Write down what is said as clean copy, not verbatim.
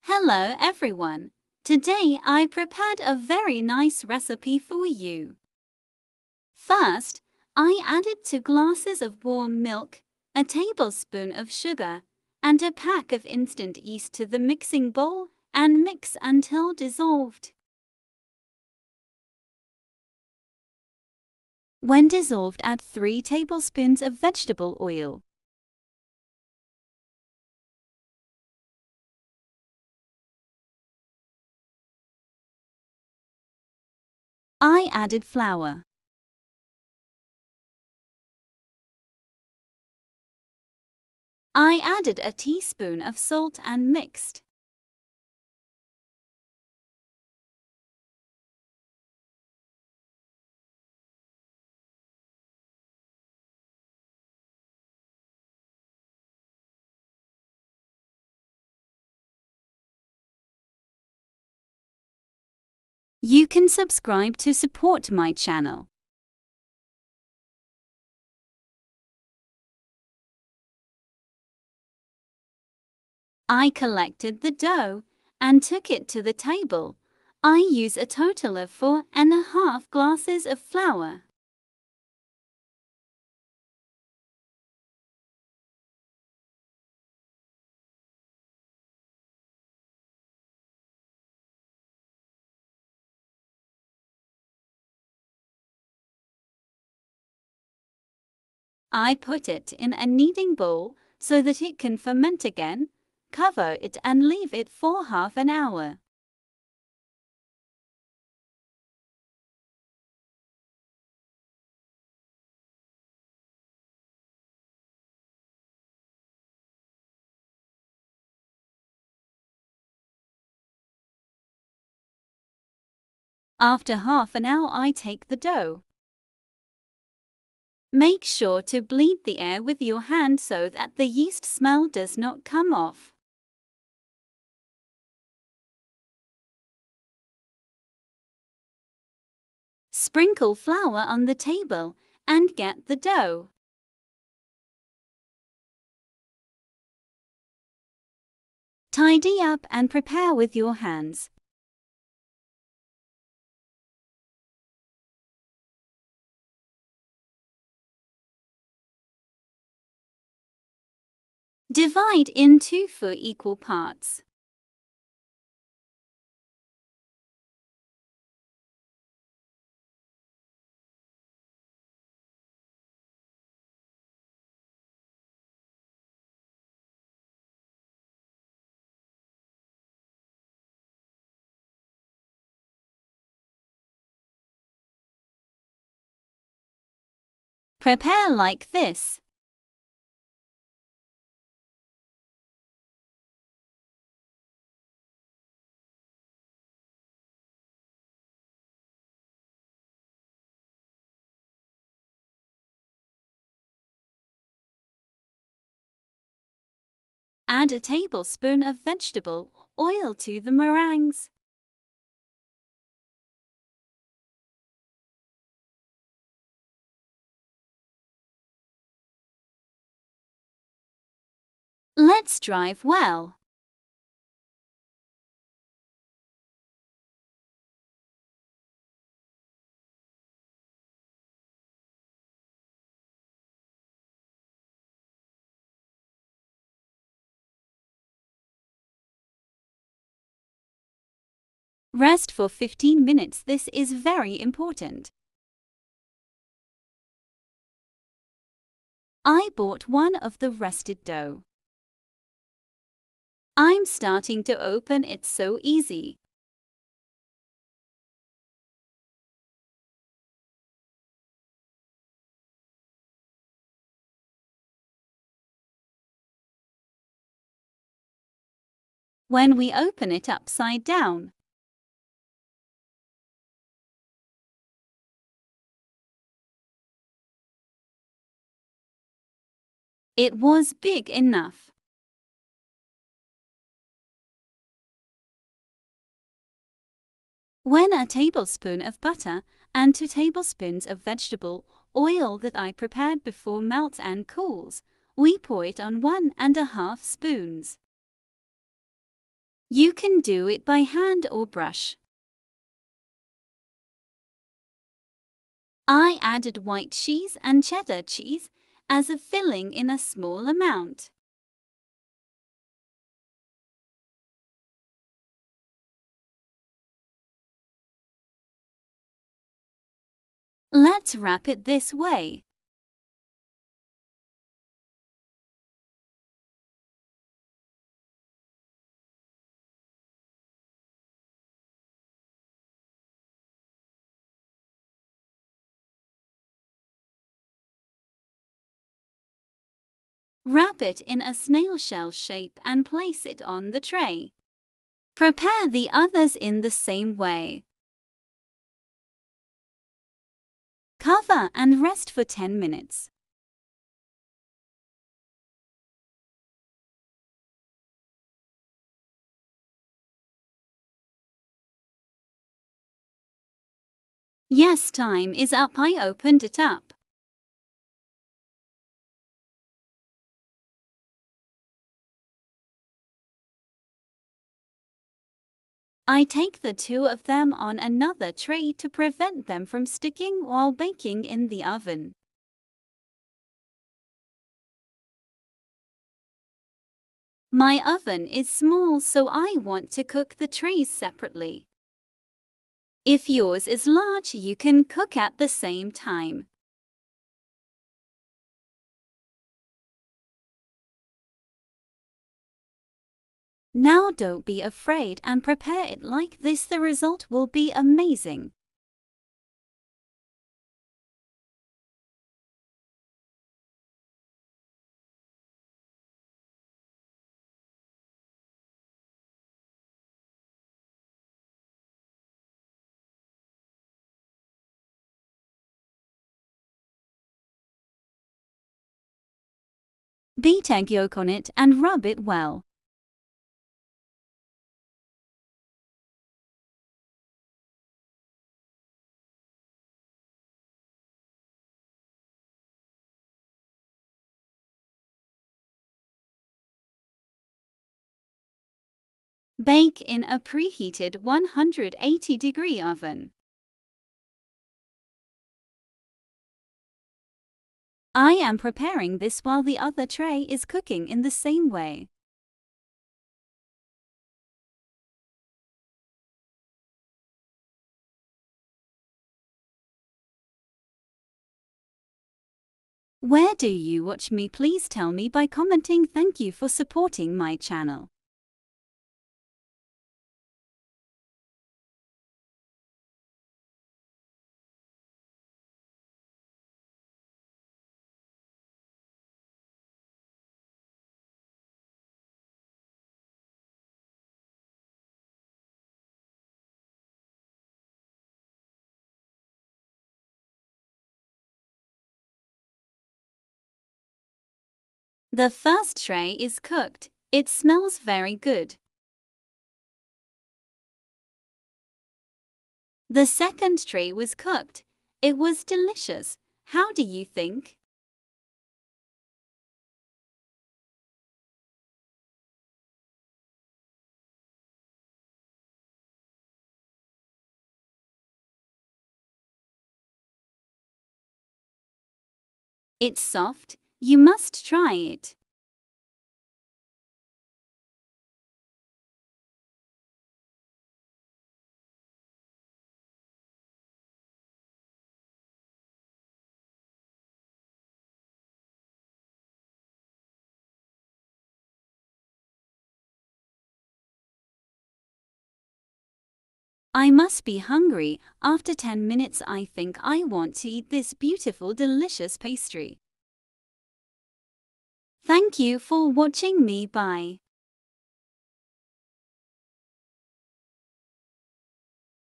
Hello everyone. Today I prepared a very nice recipe for you. First, I added 2 glasses of warm milk, a tablespoon of sugar, and a pack of instant yeast to the mixing bowl and mix until dissolved. When dissolved, add 3 tablespoons of vegetable oil. I added flour. I added a teaspoon of salt and mixed. You can subscribe to support my channel. I collected the dough and took it to the table. I use a total of 4.5 glasses of flour. I put it in a kneading bowl so that it can ferment again. Cover it and leave it for half an hour. After half an hour, I take the dough. Make sure to bleed the air with your hand so that the yeast smell does not come off. Sprinkle flour on the table and get the dough. Tidy up and prepare with your hands. Divide into 4 equal parts. Prepare like this. Add a tablespoon of vegetable oil to the meringues. Let's drive well. Rest for 15 minutes. This is very important. I bought one of the rested dough. I'm starting to open it so easy. When we open it upside down, it was big enough. When a tablespoon of butter and 2 tablespoons of vegetable oil that I prepared before melts and cools, we pour it on 1.5 spoons. You can do it by hand or brush. I added white cheese and cheddar cheese as a filling in a small amount. Let's wrap it this way. Wrap it in a snail shell shape and place it on the tray. Prepare the others in the same way. Cover and rest for 10 minutes. Yes, time is up. I opened it up. I take the two of them on another tray to prevent them from sticking while baking in the oven. My oven is small, so I want to cook the trays separately. If yours is large, you can cook at the same time. Now don't be afraid and prepare it like this. The result will be amazing. Beat egg yolk on it and rub it well. Bake in a preheated 180-degree oven. I am preparing this while the other tray is cooking in the same way. Where do you watch me? Please tell me by commenting. Thank you for supporting my channel. The first tray is cooked. It smells very good. The second tray was cooked. It was delicious. How do you think? It's soft. You must try it. I must be hungry. After 10 minutes, I think I want to eat this beautiful, delicious pastry. Thank you for watching me. Bye.